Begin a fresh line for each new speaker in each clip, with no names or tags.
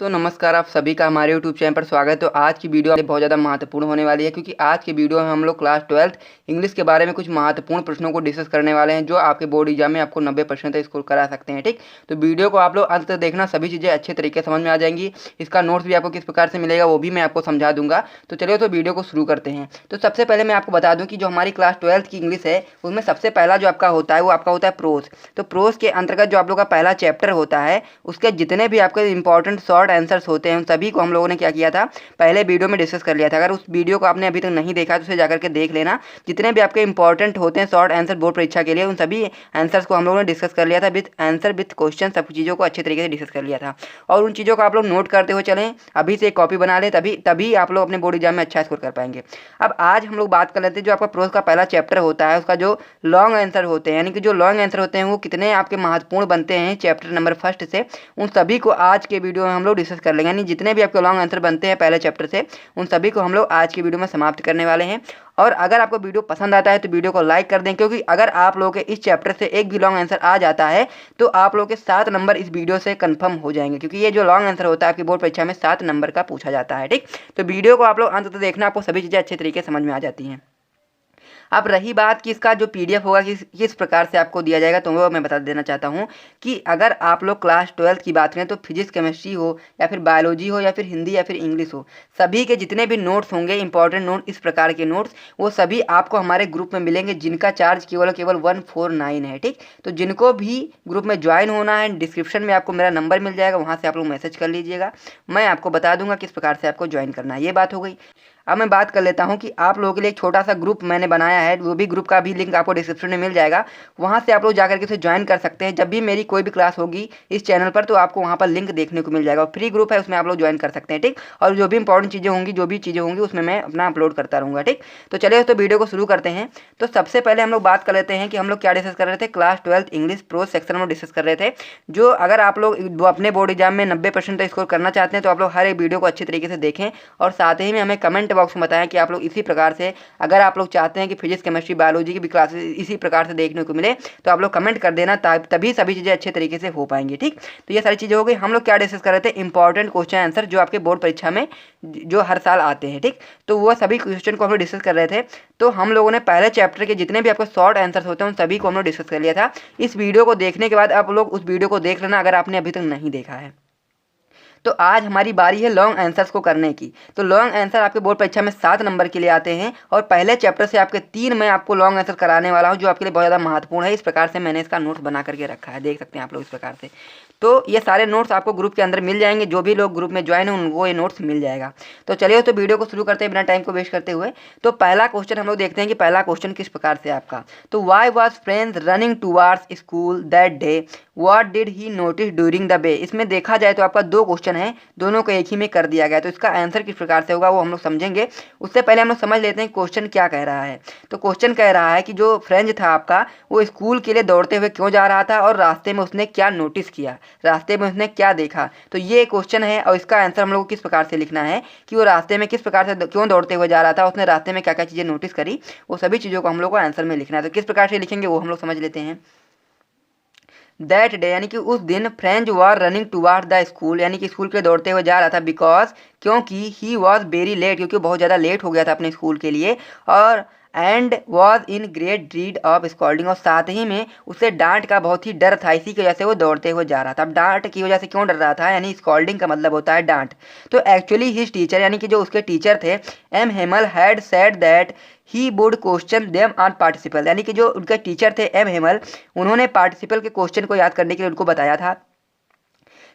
तो नमस्कार, आप सभी का हमारे यूट्यूब चैनल पर स्वागत है। तो आज की वीडियो बहुत ज़्यादा महत्वपूर्ण होने वाली है, क्योंकि आज की वीडियो में हम लोग क्लास 12th इंग्लिश के बारे में कुछ महत्वपूर्ण प्रश्नों को डिस्कस करने वाले हैं, जो आपके बोर्ड एग्जाम में आपको 90% तक स्कोर करा सकते हैं। ठीक, तो वीडियो को आप लोग अंत तक देखना, सभी चीज़ें अच्छे तरीके से समझ में आ जाएंगी। इसका नोट्स भी आपको किस प्रकार से मिलेगा वो भी मैं आपको समझा दूंगा। तो चलिए तो वीडियो को शुरू करते हैं। तो सबसे पहले मैं आपको बता दूँ कि जो हमारी क्लास 12th की इंग्लिश है, उसमें सबसे पहला जो आपका होता है वो आपका होता है प्रोज। तो प्रोज के अंतर्गत जो आप लोग का पहला चैप्टर होता है, उसके जितने भी आपके इंपॉर्टेंट शॉर्ट आंसर्स होते हैं सभी को हम लोगों ने क्या किया था, पहले वीडियो में डिस्कस कर लिया था। अगर उस वीडियो को आपने अभी तक नहीं देखा तो उसे जाकर के देख लेना। जितने भी आपके इंपॉर्टेंट होते हैं शॉर्ट आंसर बोर्ड परीक्षा के लिए, उन सभी आंसर्स को हम लोगों ने डिस्कस कर लिया था, विथ आंसर विथ क्वेश्चन, सब चीज़ों को अच्छे तरीके से डिस्कस कर लिया था। और उन चीज़ों को आप लोग नोट करते हुए चलें, अभी से एक कॉपी बना लें, तभी आप लोग अपने बोर्ड एग्जाम में अच्छा स्कोर कर पाएंगे। अब आज हम लोग बात कर लेते हैं, जो आपका प्रोज का पहला चैप्टर होता है उसका जो लॉन्ग आंसर होते हैं, यानी कि जो लॉन्ग आंसर होते हैं वो कितने आपके महत्वपूर्ण बनते हैं चैप्टर नंबर 1 से, उन सभी को आज के वीडियो में हम लोग डिस्कस कर लेंगे। यानी जितने भी आपके लॉन्ग आंसर बनते हैं पहले चैप्टर से, उन सभी को हम लोग आज की वीडियो में समाप्त करने वाले हैं। और अगर आपको वीडियो पसंद आता है तो वीडियो को लाइक कर दें, क्योंकि अगर आप लोगों के इस चैप्टर से एक भी लॉन्ग आंसर आ जाता है तो आप लोगों के 7 नंबर इस वीडियो से कंफर्म हो जाएंगे, क्योंकि ये जो लॉन्ग आंसर होता है आपकी बोर्ड परीक्षा में 7 नंबर का पूछा जाता है। ठीक, तो वीडियो को आप लोग अंत तक देखना, आपको सभी चीज़ें अच्छे तरीके से समझ में आ जाती हैं। अब रही बात कि इसका जो पीडीएफ होगा किस प्रकार से आपको दिया जाएगा, तो वो मैं बता देना चाहता हूँ कि अगर आप लोग क्लास 12th की बात करें तो फिजिक्स, केमिस्ट्री हो या फिर बायोलॉजी हो या फिर हिंदी या फिर इंग्लिश हो, सभी के जितने भी नोट्स होंगे, इंपॉर्टेंट नोट इस प्रकार के नोट्स, वो सभी आपको हमारे ग्रुप में मिलेंगे, जिनका चार्ज केवल 149 है। ठीक, तो जिनको भी ग्रुप में ज्वाइन होना है, डिस्क्रिप्शन में आपको मेरा नंबर मिल जाएगा, वहाँ से आप लोग मैसेज कर लीजिएगा, मैं आपको बता दूंगा किस प्रकार से आपको ज्वाइन करना है। ये बात हो गई। अब मैं बात कर लेता हूं कि आप लोगों के लिए एक छोटा सा ग्रुप मैंने बनाया है, वो भी ग्रुप का भी लिंक आपको डिस्क्रिप्शन में मिल जाएगा, वहां से आप लोग जाकर के उसे ज्वाइन कर सकते हैं। जब भी मेरी कोई भी क्लास होगी इस चैनल पर तो आपको वहां पर लिंक देखने को मिल जाएगा। फ्री ग्रुप है, उसमें आप लोग ज्वाइन कर सकते हैं। ठीक, और जो भी इंपॉर्टेंट चीज़ें होंगी, जो भी चीज़ें होंगी उसमें मैं अपना अपलोड करता रहूँगा। ठीक, तो चलिए तो वीडियो को शुरू करते हैं। तो सबसे पहले हम लोग बात कर लेते हैं कि हम लोग क्या डिस्कस कर रहे थे। Class 12th English pros section में डिस्कस कर रहे थे, जो अगर आप लोग अपने बोर्ड एग्जाम में 90% तक स्कोर करना चाहते हैं तो आप लोग हर एक वीडियो को अच्छे तरीके से देखें, और साथ ही में हमें कमेंट बॉक्स में बताएं कि आप लोग इसी प्रकार से, अगर आप लोग चाहते हैं कि फिजिक्स, केमिस्ट्री, बायोलॉजी की भी क्लासेस इसी प्रकार से देखने को मिले तो आप लोग कमेंट कर देना, तभी सभी चीज़ें अच्छे तरीके से हो पाएंगी। ठीक, तो ये सारी चीज़ें हो गई। हम लोग क्या डिस्कस कर रहे थे, इंपॉर्टेंट क्वेश्चन आंसर जो आपके बोर्ड परीक्षा में जो हर साल आते हैं। ठीक, तो वो सभी क्वेश्चन को हम लोग डिस्कस कर रहे थे। तो हम लोगों ने पहले चैप्टर के जितने भी आपके शॉर्ट आंसर्स होते हैं उन सभी को हम लोग डिस्कस कर लिया था। इस वीडियो को देखने के बाद आप लोग उस वीडियो को देख लेना, अगर आपने अभी तक नहीं देखा है। तो आज हमारी बारी है लॉन्ग आंसर्स को करने की। तो लॉन्ग आंसर आपके बोर्ड परीक्षा में 7 नंबर के लिए आते हैं, और पहले चैप्टर से आपके 3 मैं आपको लॉन्ग आंसर कराने वाला हूं, जो आपके लिए बहुत ज़्यादा महत्वपूर्ण है। इस प्रकार से मैंने इसका नोट्स बना करके रखा है, देख सकते हैं आप लोग इस प्रकार से। तो ये सारे नोट्स आपको ग्रुप के अंदर मिल जाएंगे, जो भी लोग ग्रुप में ज्वाइन हैं उनको ये नोट्स मिल जाएगा। तो चलिए तो वीडियो को शुरू करते हैं बिना टाइम को वेस्ट करते हुए। तो पहला क्वेश्चन हम लोग देखते हैं कि पहला क्वेश्चन किस प्रकार से आपका। तो why was friends running towards school that day, what did he notice during the way. इसमें देखा जाए तो आपका 2 क्वेश्चन है, दोनों को एक ही में कर दिया गया, तो इसका आंसर किस प्रकार से होगा वो हम लोग समझेंगे। उससे पहले हम लोग समझ लेते हैं क्वेश्चन क्या कह रहा है। तो क्वेश्चन कह रहा है कि जो फ्रेंड था आपका, वो स्कूल के लिए दौड़ते हुए क्यों जा रहा था, और रास्ते में उसने क्या नोटिस किया, रास्ते में उसने क्या देखा। तो ये क्वेश्चन है, और इसका आंसर हम लोग को किस प्रकार से लिखना है कि वो रास्ते में किस प्रकार से क्यों दौड़ते हुए जा रहा था, उसने रास्ते में क्या क्या चीज़ें नोटिस करी, वो सभी चीज़ों को हम लोग को आंसर में लिखना है। तो किस प्रकार से लिखेंगे वो हम लोग समझ लेते हैं। दैट डे यानी कि उस दिन French war running toward the school, यानी कि स्कूल के लिए दौड़ते हुए जा रहा था, बिकॉज क्योंकि ही वॉज वेरी लेट, क्योंकि बहुत ज़्यादा लेट हो गया था अपने स्कूल के लिए, और and was in great dread of scolding, और साथ ही में उसे डांट का बहुत ही डर था, इसी की वजह से वो दौड़ते हुए जा रहा था। अब डांट की वजह से क्यों डर रहा था, यानी स्कॉल्डिंग का मतलब होता है डांट। तो एक्चुअली हिज टीचर, यानी कि जो उसके टीचर थे, M Hamel had said that he would question them on participle, यानी कि जो उनके टीचर थे एम हेमल, उन्होंने पार्टिसिपल के क्वेश्चन को याद करने के लिए उनको बताया था।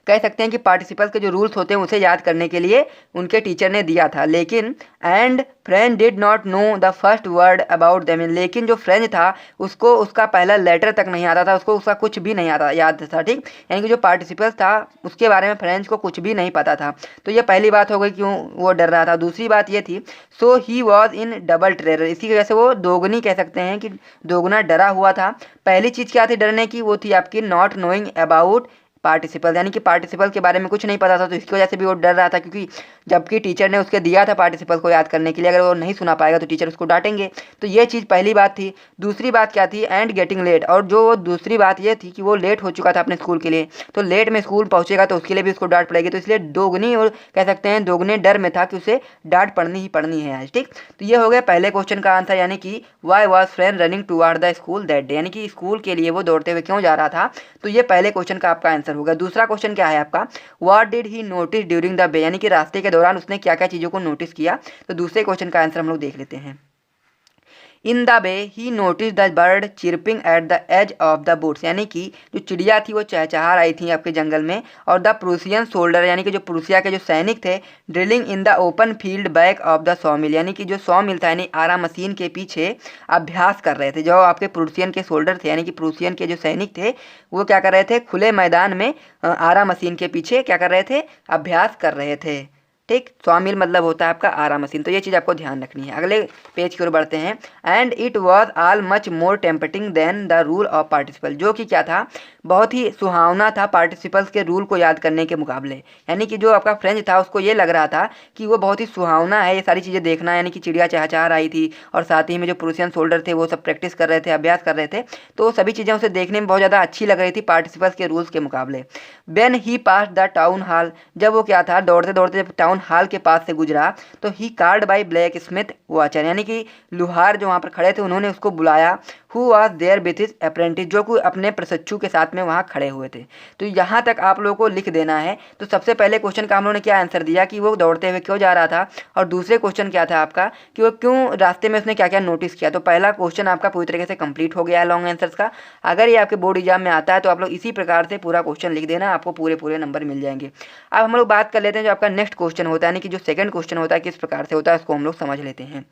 कह सकते हैं कि पार्टिसिपल के जो रूल्स होते हैं उसे याद करने के लिए उनके टीचर ने दिया था। लेकिन and friend did not know the first word about them, लेकिन जो फ्रेंड था उसको उसका पहला लेटर तक नहीं आता था, उसको उसका कुछ भी नहीं आता याद था। ठीक, यानी कि जो पार्टिसिपल था उसके बारे में फ्रेंड्स को कुछ भी नहीं पता था। तो ये पहली बात हो गई क्यों वो डर रहा था। दूसरी बात ये थी, so he was in double terror, इसी वजह से वो दोगुनी कह सकते हैं कि दोगुना डरा हुआ था। पहली चीज़ क्या थी डरने की, वो थी आपकी नॉट नोइंग अबाउट पार्टिसिपल, यानी कि पार्टिसिपल के बारे में कुछ नहीं पता था, तो इसकी वजह से भी वो डर रहा था, क्योंकि जबकि टीचर ने उसके दिया था पार्टिसिपल को याद करने के लिए, अगर वो नहीं सुना पाएगा तो टीचर उसको डांटेंगे। तो ये चीज़ पहली बात थी। दूसरी बात क्या थी, एंड गेटिंग लेट, और जो दूसरी बात ये थी कि वो लेट हो चुका था अपने स्कूल के लिए, तो लेट में स्कूल पहुंचेगा तो उसके लिए भी उसको डांट पड़ेगी, तो इसलिए दोगुनी, और कह सकते हैं दोगुने डर में था कि उसे डांट पड़नी ही पड़नी है आज। ठीक, तो ये हो गया पहले क्वेश्चन का आंसर, यानी कि why was friend running toward the school that day, यानी कि स्कूल के लिए वो दौड़ते हुए क्यों जा रहा था। तो ये पहले क्वेश्चन का आपका आंसर होगा। दूसरा क्वेश्चन क्या है आपका, what did he notice during the way, यानी कि रास्ते के दौरान उसने क्या क्या चीज़ों को नोटिस किया। तो दूसरे क्वेश्चन का आंसर हम लोग देख लेते हैं। In the way he notice the bird chirping at the edge of the woods, यानी कि जो चिड़िया थी वो चहचहा रही थी आपके जंगल में, और द प्रूसियन सोल्डर, यानी कि जो प्रूसिया के जो सैनिक थे, drilling in the open field back of the सॉमिल, यानी कि जो सॉमिल था यानी आरा मशीन के पीछे अभ्यास कर रहे थे। जो आपके प्रूसियन के सोल्डर थे, यानी कि प्रूसियन के जो सैनिक थे, वो क्या कर रहे थे, खुले मैदान में आरा मशीन के पीछे क्या कर रहे थे, अभ्यास कर रहे थे। ठीक, सॉमिल मतलब होता है आपका आरा मशीन, तो ये चीज़ आपको ध्यान रखनी है। अगले पेज की ओर बढ़ते हैं। And it was all much more tempting than the rule of participle, जो कि क्या था, बहुत ही सुहावना था पार्टिसिपल्स के रूल को याद करने के मुकाबले, यानी कि जो आपका फ्रेंच था उसको ये लग रहा था कि वो बहुत ही सुहावना है ये सारी चीज़ें देखना, यानी कि चिड़िया चहचहा रही थी, और साथ ही में जो प्रूसियन सोल्डर थे वो सब प्रैक्टिस कर रहे थे, अभ्यास कर रहे थे, तो सभी चीज़ें उसे देखने में बहुत ज़्यादा अच्छी लग रही थी पार्टिसिपल्स के रूल्स के मुकाबले। When he pass the town hall, जब वो क्या था, दौड़ते दौड़ते जब टाउन हॉल के पास से गुजरा, तो he card by blacksmith Wachter, यानी कि लुहार जो वहाँ पर खड़े थे उन्होंने उसको बुलाया, who was there with his apprentice, जो कि अपने प्रशिक्षु के साथ में वहाँ खड़े हुए थे। तो यहाँ तक आप लोगों को लिख देना है। तो सबसे पहले क्वेश्चन का हम लोगों ने क्या आंसर दिया कि वो दौड़ते हुए क्यों जा रहा था, और दूसरे क्वेश्चन क्या था आपका कि वो क्यों रास्ते में उसने क्या क्या नोटिस किया। तो पहला क्वेश्चन आपका पूरी तरीके से कंप्लीट हो गया है लॉन्ग आंसर्स का। अगर ये आपके बोर्ड एग्जाम में आता है तो आप लोग इसी प्रकार से पूरा क्वेश्चन लिख देना, आपको पूरे पूरे नंबर मिल जाएंगे। अब हम लोग बात कर लेते हैं जो आपका नेक्स्ट क्वेश्चन होता है, यानी कि जो सेकंड क्वेश्चन होता है किस प्रकार से होता है, उसको हम लोग समझ लेते हैं।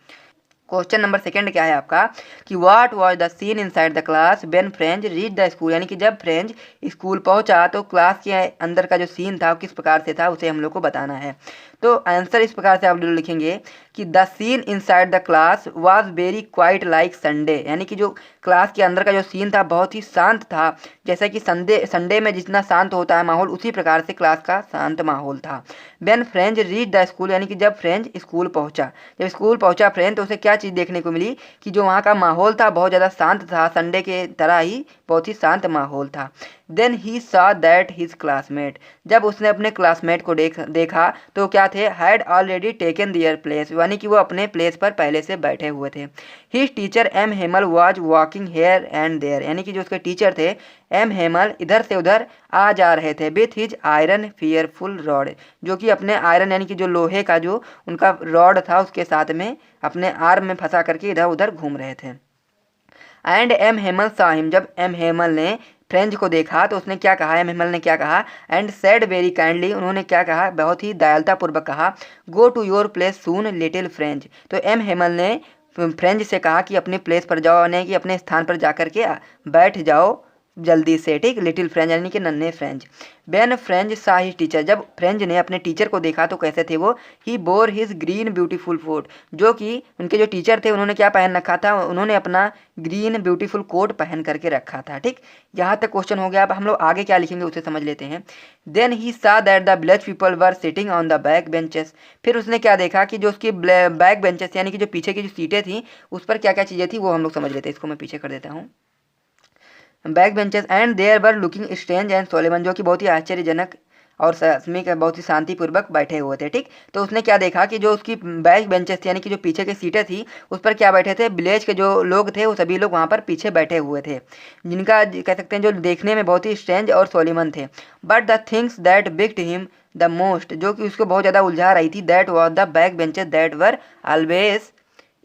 क्वेश्चन नंबर सेकंड क्या है आपका कि what was the scene inside the class when French reach the school, यानी कि जब फ्रेंच स्कूल पहुंचा तो क्लास के अंदर का जो सीन था वो किस प्रकार से था, उसे हम लोग को बताना है। तो आंसर इस प्रकार से आप लोग लिखेंगे कि the scene inside the class was very quiet like Sunday, यानी कि जो क्लास के अंदर का जो सीन था बहुत ही शांत था, जैसा कि संडे में जितना शांत होता है माहौल, उसी प्रकार से क्लास का शांत माहौल था। When French reach the school, यानी कि जब फ्रेंच स्कूल पहुंचा, जब स्कूल पहुंचा फ्रेंच, तो उसे क्या चीज़ देखने को मिली कि जो वहाँ का माहौल था बहुत ज़्यादा शांत था, संडे के तरह ही बहुत ही शांत माहौल था। Then he saw that his classmate, जब उसने अपने क्लासमेट को देखा तो क्या थे, had already taken their place, यानी कि वो अपने प्लेस पर पहले से बैठे हुए थे। His teacher M Hamel was walking here and there, यानी कि जो उसके टीचर थे एम हेमल इधर से उधर आ जा रहे थे, with his iron fearful rod, जो कि अपने आयरन यानी कि जो लोहे का जो उनका रॉड था उसके साथ में अपने आर्म में फंसा करके इधर उधर घूम रहे थे। And M Hemal saw him, जब एम हेमल ने फ्रेंच को देखा तो उसने क्या कहा, एम हेमल ने क्या कहा, एंड सेड वेरी काइंडली, उन्होंने क्या कहा, बहुत ही दयालुतापूर्वक कहा, go to your place soon little French. तो एम हेमल ने फ्रेंच से कहा कि अपने प्लेस पर जाओ, यानी कि अपने स्थान पर जा कर के बैठ जाओ जल्दी से। ठीक, लिटिल फ्रेंच यानी कि नन्हे Franz. When Franz saw his teacher, जब फ्रेंच ने अपने टीचर को देखा तो कैसे थे वो, he wore his green beautiful coat, जो कि उनके जो टीचर थे उन्होंने क्या पहन रखा था, उन्होंने अपना ग्रीन ब्यूटीफुल कोट पहन करके रखा था। ठीक, यहाँ तक क्वेश्चन हो गया। अब हम लोग आगे क्या लिखेंगे उसे समझ लेते हैं। देन ही सा that the village people were sitting on the back benches, फिर उसने क्या देखा कि जो उसकी बैक बेंचेस यानी कि जो पीछे की जो सीटें थी उस पर क्या क्या चीज़ें थी वो हम लोग समझ लेते हैं। इसको मैं पीछे कर देता हूँ, back benches and there were looking strange and solemn, जो कि बहुत ही आश्चर्यजनक और सस्मिक बहुत ही शांतिपूर्वक बैठे हुए थे। ठीक, तो उसने क्या देखा कि जो उसकी बैक बेंचेस थी यानी कि जो पीछे की सीटें थी उस पर क्या बैठे थे, विलेज के जो लोग थे वो सभी लोग वहाँ पर पीछे बैठे हुए थे, जिनका कह सकते हैं जो देखने में बहुत ही स्ट्रेंज और सोलेमन थे। But the things that bugged him the most, जो कि उसको बहुत ज़्यादा उलझा रही थी, that was the back benches that were always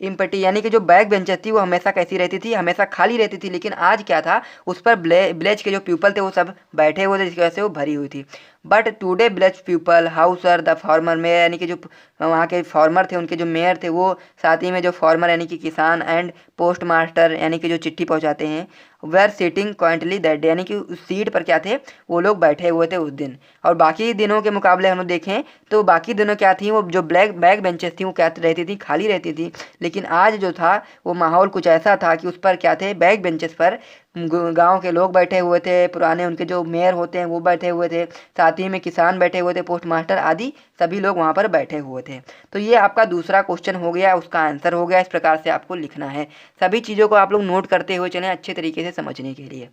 empty, यानी कि जो बैक बेंचेस थी वो हमेशा कैसी रहती थी, हमेशा खाली रहती थी, लेकिन आज क्या था उस पर विलेज के जो पीपल थे वो सब बैठे हुए थे, जिसकी वजह से वो भरी हुई थी। But today village people Hauser the farmer mayor, यानी कि जो वहाँ के फार्मर थे उनके जो मेयर थे वो, साथ ही में जो फार्मर यानी कि किसान, एंड पोस्ट मास्टर यानी कि जो चिट्ठी पहुँचाते हैं, वेर सिटिंग क्वाइंटली दैट डे, यानी कि उस सीट पर क्या थे वो लोग बैठे हुए थे उस दिन। और बाकी दिनों के मुकाबले हम लोग देखें तो बाकी दिनों क्या थी, वो जो बैक बेंचेस थी वो क्या रहती थी, खाली रहती थी, लेकिन आज जो था वो माहौल कुछ ऐसा था कि उस पर क्या थे, बैक बेंचेस पर गांव के लोग बैठे हुए थे, पुराने उनके जो मेयर होते हैं वो बैठे हुए थे, साथ ही में किसान बैठे हुए थे, पोस्ट मास्टर आदि सभी लोग वहाँ पर बैठे हुए थे। तो ये आपका दूसरा क्वेश्चन हो गया, उसका आंसर हो गया। इस प्रकार से आपको लिखना है। सभी चीज़ों को आप लोग नोट करते हुए चलें अच्छे तरीके से समझने के लिए।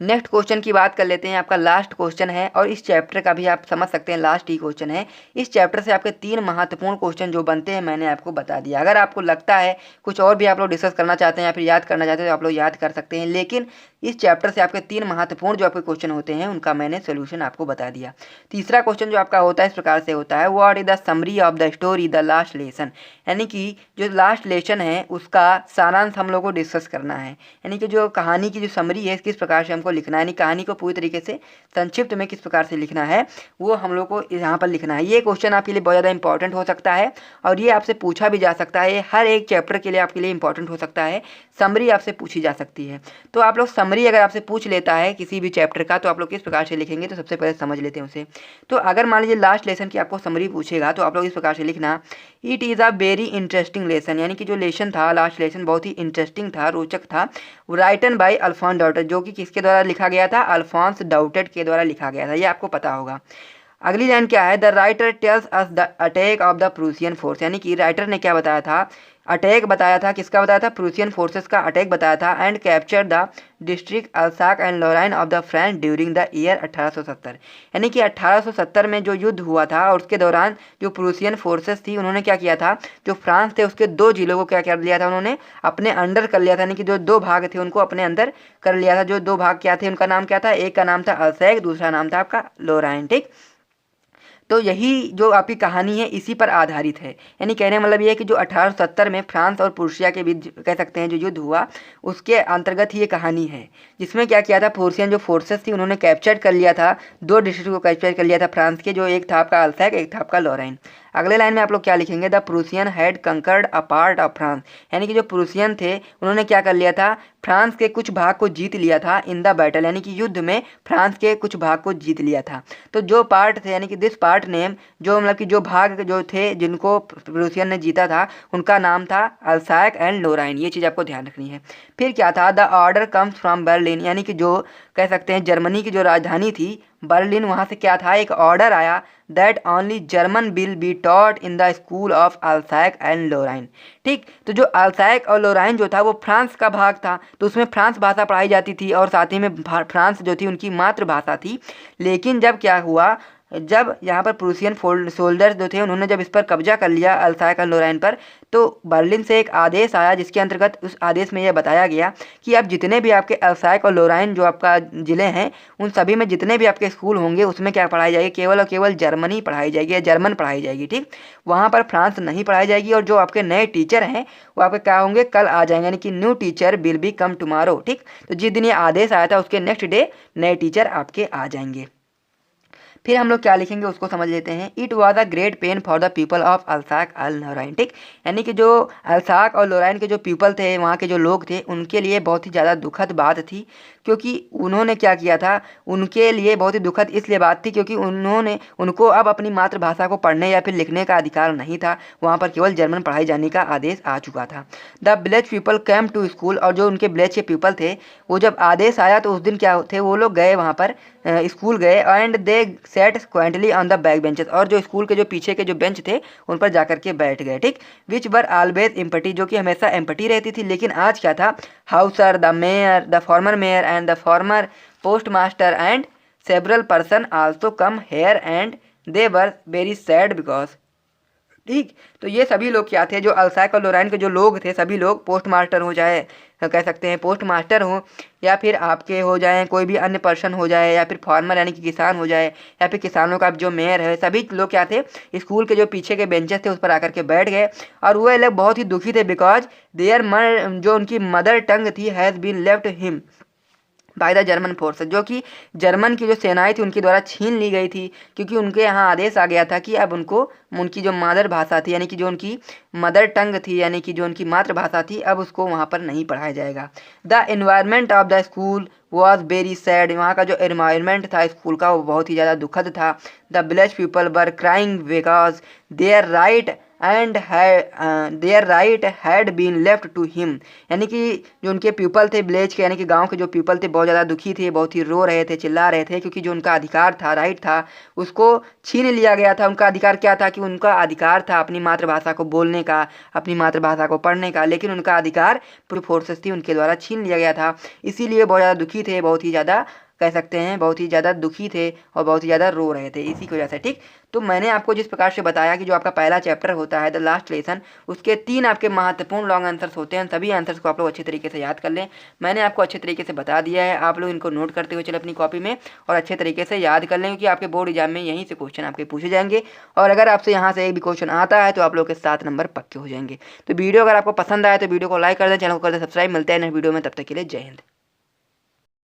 नेक्स्ट क्वेश्चन की बात कर लेते हैं। आपका लास्ट क्वेश्चन है और इस चैप्टर का भी आप समझ सकते हैं लास्ट ही क्वेश्चन है। इस चैप्टर से आपके 3 महत्वपूर्ण क्वेश्चन जो बनते हैं मैंने आपको बता दिया। अगर आपको लगता है कुछ और भी आप लोग डिस्कस करना चाहते हैं या फिर याद करना चाहते हैं तो आप लोग याद कर सकते हैं, लेकिन इस चैप्टर से आपके 3 महत्वपूर्ण जो आपके क्वेश्चन होते हैं उनका मैंने सोल्यूशन आपको बता दिया। तीसरा क्वेश्चन जो आपका होता है इस प्रकार से होता है, what is the summary of the story the last lesson. यानी कि जो लास्ट लेसन है उसका सारांश हम लोग को डिस्कस करना है। यानी कि जो कहानी की जो समरी है किस प्रकार से हमको लिखना है, यानी कहानी को पूरी तरीके से संक्षिप्त में किस प्रकार से लिखना है वो हम लोग को यहाँ पर लिखना है। ये क्वेश्चन आपके लिए बहुत ज़्यादा इंपॉर्टेंट हो सकता है और ये आपसे पूछा भी जा सकता है। हर एक चैप्टर के लिए आपके लिए इंपॉर्टेंट हो सकता है। समरी आपसे पूछी जा सकती है। तो आप लोग समरी अगर आपसे पूछ लेता है किसी भी चैप्टर का तो आप लोग किस प्रकार से लिखेंगे, तो सबसे पहले समझ लेते हैं उसे। तो अगर मान लीजिए लास्ट लेसन की आपको समरी पूछेगा तो आप लोग इस प्रकार से लिखना, it is a very interesting lesson. यानी कि जो लेसन था लास्ट लेसन बहुत ही इंटरेस्टिंग था, रोचक था। राइटन बाय अल्फॉन्स डाउटेड, जो कि किसके द्वारा लिखा गया था, अल्फॉन्स डाउटेड के द्वारा लिखा गया था, ये आपको पता होगा। अगली लाइन क्या है, the writer tells us the attack of the Prussian force. यानी कि राइटर ने क्या बताया था, अटैक बताया था, किसका बताया था, प्रूसियन फोर्सेस का अटैक बताया था। And capture the district Alsace and Lorraine of the French during the year 1870। यानी कि 1870 में जो युद्ध हुआ था और उसके दौरान जो प्रूसियन फोर्सेस थी उन्होंने क्या किया था, जो फ्रांस थे उसके 2 जिलों को क्या कर लिया था, उन्होंने अपने अंडर कर लिया था। यानी कि जो 2 भाग थे उनको अपने अंदर कर लिया था। जो 2 भाग क्या थे, उनका नाम क्या था, एक का नाम था अल्सैक, दूसरा नाम था आपका लॉराइन। ठीक, तो यही जो आपकी कहानी है इसी पर आधारित है। यानी कहने का मतलब ये है कि जो 1870 में फ्रांस और प्रूशिया के बीच कह सकते हैं जो युद्ध हुआ उसके अंतर्गत ही ये कहानी है, जिसमें क्या किया था, प्रूशियन जो फोर्सेस थी उन्होंने कैप्चर कर लिया था, 2 डिस्ट्रिक्ट को कैप्चर कर लिया था फ्रांस के, जो एक था आपका अल्सैक, एक था आपका लॉराइन। अगले लाइन में आप लोग क्या लिखेंगे, the Prussian had conquered a part of France. यानी कि जो प्रूसियन थे उन्होंने क्या कर लिया था, फ्रांस के कुछ भाग को जीत लिया था इन द बैटल। यानी कि युद्ध में फ्रांस के कुछ भाग को जीत लिया था। तो जो पार्ट थे यानी कि दिस पार्ट नेम, जो मतलब कि जो भाग जो थे जिनको प्रूसियन ने जीता था उनका नाम था अल्सैक एंड लॉराइन। ये चीज़ आपको ध्यान रखनी है। फिर क्या था, the order comes from Berlin. यानी कि जो कह सकते हैं जर्मनी की जो राजधानी थी बर्लिन, वहाँ से क्या था, एक ऑर्डर आया that only German will be taught in the school of Alsace and Lorraine. ठीक, तो जो अल्सैक और लॉराइन जो था वो फ्रांस का भाग था, तो उसमें फ्रांस भाषा पढ़ाई जाती थी और साथ ही में फ्रांस जो थी उनकी मातृभाषा थी। लेकिन जब क्या हुआ, जब यहाँ पर प्रूसियन सोल्जर्स जो थे उन्होंने जब इस पर कब्जा कर लिया अल्सैक और लॉराइन पर, तो बर्लिन से एक आदेश आया जिसके अंतर्गत उस आदेश में यह बताया गया कि अब जितने भी आपके अल्सैक और लॉराइन जो आपका ज़िले हैं उन सभी में जितने भी आपके स्कूल होंगे उसमें क्या पढ़ाई जाएगी, केवल और केवल जर्मनी पढ़ाई जाएगी या जर्मन पढ़ाई जाएगी। ठीक, वहाँ पर फ्रांस नहीं पढ़ाई जाएगी और जो आपके नए टीचर हैं वो आपके क्या होंगे, कल आ जाएंगे। यानी कि new teacher will be come tomorrow. ठीक, तो जिस दिन ये आदेश आया था उसके नेक्स्ट डे नए टीचर आपके आ जाएंगे। फिर हम लोग क्या लिखेंगे उसको समझ लेते हैं। It was a great pain for the people of Alsace and Lorraine. ठीक, यानी कि जो अल्सैक और लॉराइन के जो पीपल थे, वहाँ के जो लोग थे, उनके लिए बहुत ही ज़्यादा दुखद बात थी, क्योंकि उन्होंने क्या किया था, उनके लिए बहुत ही दुखद इसलिए बात थी क्योंकि उनको अब अपनी मातृभाषा को पढ़ने या फिर लिखने का अधिकार नहीं था, वहाँ पर केवल जर्मन पढ़ाई जाने का आदेश आ चुका था। The village people came to school, और जो उनके विलेज के पीपल थे वो जब आदेश आया तो उस दिन क्या थे, वो लोग गए वहाँ पर स्कूल गए। And they sat quietly on the back benches, और जो स्कूल के जो पीछे के जो बेंच थे उन पर जाकर के बैठ गए। ठीक, विच वर ऑलवेज एम्पटी, जो कि हमेशा एम्पटी रहती थी, लेकिन आज क्या था, Hauser, the mayor, the former mayor and the former post master and several person also come here and they were very sad because. ठीक, तो ये सभी लोग क्या थे, जो अल्सैक और लॉराइन के जो लोग थे सभी लोग, पोस्ट मास्टर हो जाए, कह सकते हैं पोस्ट मास्टर हो, या फिर आपके हो जाए कोई भी अन्य पर्सन हो जाए, या फिर फार्मर यानी कि किसान हो जाए, या फिर किसानों का जो मेयर है, सभी लोग क्या थे, स्कूल के जो पीछे के बेंचेस थे उस पर आकर के बैठ गए। और वो लोग बहुत ही दुखी थे बिकॉज देयर जो उनकी मदर टंग थी has been left him by the German force, जो कि जर्मन की जो सेनाएं थी उनके द्वारा छीन ली गई थी, क्योंकि उनके यहाँ आदेश आ गया था कि अब उनको उनकी जो मादर भाषा थी यानी कि जो उनकी मदर टंग थी यानी कि जो उनकी मातृभाषा थी अब उसको वहाँ पर नहीं पढ़ाया जाएगा। The environment of the school was very sad, वहाँ का जो एनवायरनमेंट था स्कूल का वो बहुत ही ज़्यादा दुखद था। The village people were crying because their right and their right had been left to him, यानी कि जो उनके पीपल थे विलेज के, यानी कि गांव के जो पीपल थे बहुत ज़्यादा दुखी थे, बहुत ही रो रहे थे, चिल्ला रहे थे, क्योंकि जो उनका अधिकार था, राइट था, उसको छीन लिया गया था। उनका अधिकार क्या था कि उनका अधिकार था अपनी मातृभाषा को बोलने का, अपनी मातृभाषा को पढ़ने का, लेकिन उनका अधिकार पूरी फोर्सेस थी उनके द्वारा छीन लिया गया था। इसीलिए बहुत ज़्यादा दुखी थे, बहुत ही ज़्यादा कह सकते हैं बहुत ही ज़्यादा दुखी थे और बहुत ही ज़्यादा रो रहे थे इसी की वजह से। ठीक, तो मैंने आपको जिस प्रकार से बताया कि जो आपका पहला चैप्टर होता है द लास्ट लेसन, उसके 3 आपके महत्वपूर्ण लॉन्ग आंसर्स होते हैं। सभी आंसर्स को आप लोग अच्छे तरीके से याद कर लें। मैंने आपको अच्छे तरीके से बता दिया है, आप लोग इनको नोट करते हुए चले अपनी कॉपी में और अच्छे तरीके से याद कर लें, क्योंकि आपके बोर्ड एग्जाम में यहीं से क्वेश्चन आपके पूछे जाएंगे। और अगर आपसे यहाँ से एक भी क्वेश्चन आता है तो आप लोग के 7 नंबर पक्के हो जाएंगे। तो वीडियो अगर आपको पसंद आए तो वीडियो को लाइक कर दें, चैनल को कर दें सब्सक्राइब। मिलते हैं नेक्स्ट वीडियो में, तब तक के लिए जय हिंद।